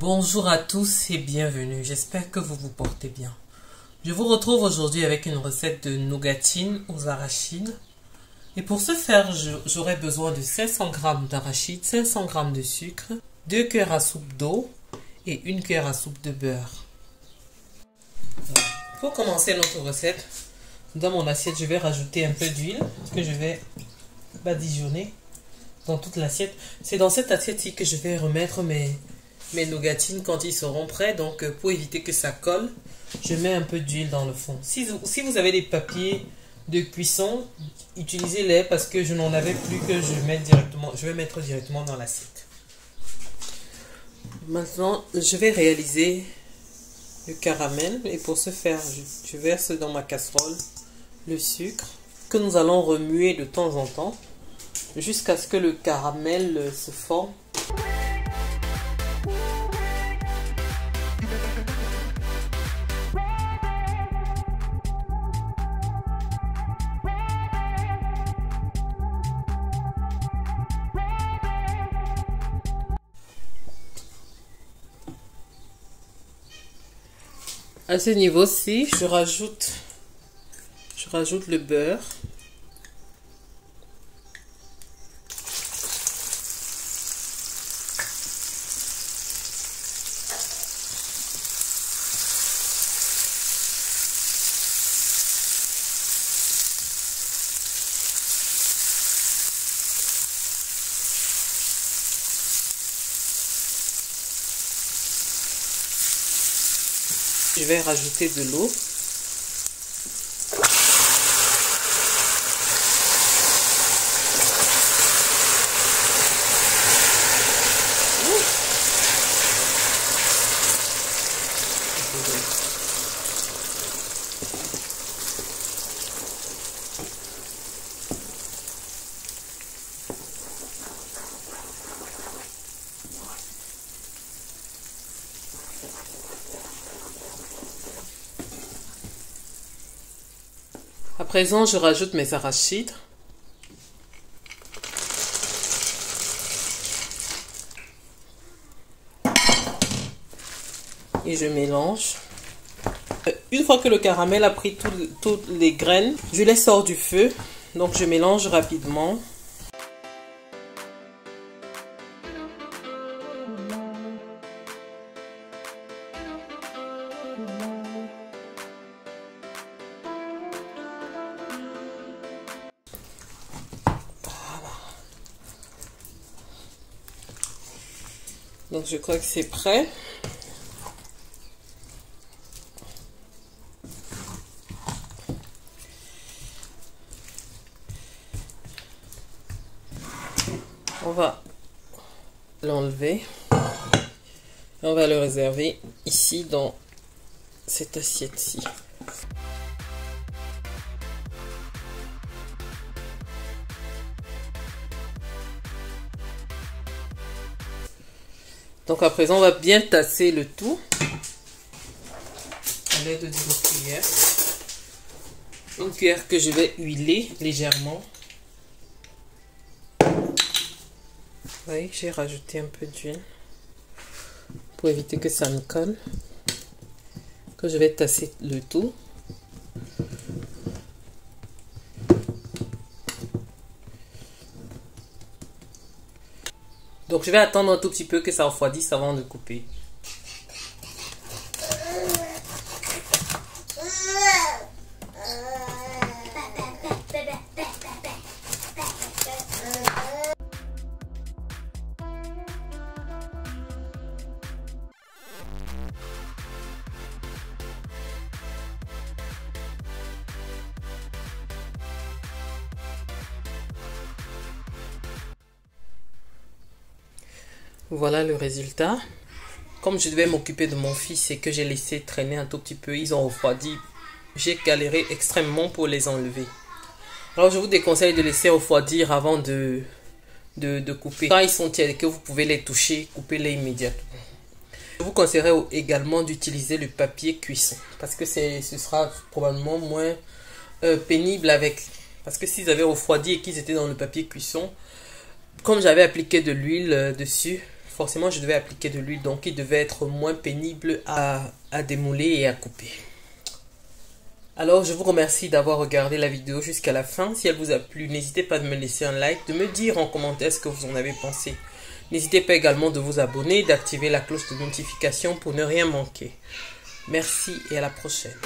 Bonjour à tous et bienvenue, j'espère que vous vous portez bien. Je vous retrouve aujourd'hui avec une recette de nougatine aux arachides. Et pour ce faire, j'aurai besoin de 500 g d'arachides, 500 g de sucre, 2 cuillères à soupe d'eau et 1 cuillère à soupe de beurre. Pour commencer notre recette, dans mon assiette, je vais rajouter un peu d'huile que je vais badigeonner dans toute l'assiette. C'est dans cette assiette-ci que je vais remettre mes nougatines quand ils seront prêts. Donc pour éviter que ça colle, je mets un peu d'huile dans le fond. Si vous avez des papiers de cuisson, utilisez-les parce que je n'en avais plus que je vais mettre directement dans l'assiette. Maintenant, je vais réaliser le caramel et pour ce faire, je verse dans ma casserole le sucre que nous allons remuer de temps en temps jusqu'à ce que le caramel se forme. À ce niveau-ci, je rajoute le beurre. Je vais rajouter de l'eau. À présent, je rajoute mes arachides. Et je mélange. Une fois que le caramel a pris toutes les graines, je les sors du feu. Donc je mélange rapidement. Donc je crois que c'est prêt. On va l'enlever. On va le réserver ici dans cette assiette-ci. Donc à présent, on va bien tasser le tout à l'aide d'une cuillère. Une cuillère que je vais huiler légèrement. Vous voyez, j'ai rajouté un peu d'huile pour éviter que ça me colle. Que je vais tasser le tout. Donc je vais attendre un tout petit peu que ça refroidisse avant de couper. Voilà le résultat. Comme je devais m'occuper de mon fils et que j'ai laissé traîner un tout petit peu, ils ont refroidi. J'ai galéré extrêmement pour les enlever. Alors je vous déconseille de laisser refroidir avant de couper. Quand ils sont tièdes et que vous pouvez les toucher, coupez-les immédiatement. Je vous conseillerais également d'utiliser le papier cuisson parce que ce sera probablement moins pénible avec. Parce que s'ils avaient refroidi et qu'ils étaient dans le papier cuisson, comme j'avais appliqué de l'huile dessus, forcément je devais appliquer de l'huile, donc il devait être moins pénible à démouler et à couper. Alors je vous remercie d'avoir regardé la vidéo jusqu'à la fin. Si elle vous a plu, n'hésitez pas de me laisser un like, de me dire en commentaire ce que vous en avez pensé. N'hésitez pas également de vous abonner et d'activer la cloche de notification pour ne rien manquer. Merci et à la prochaine.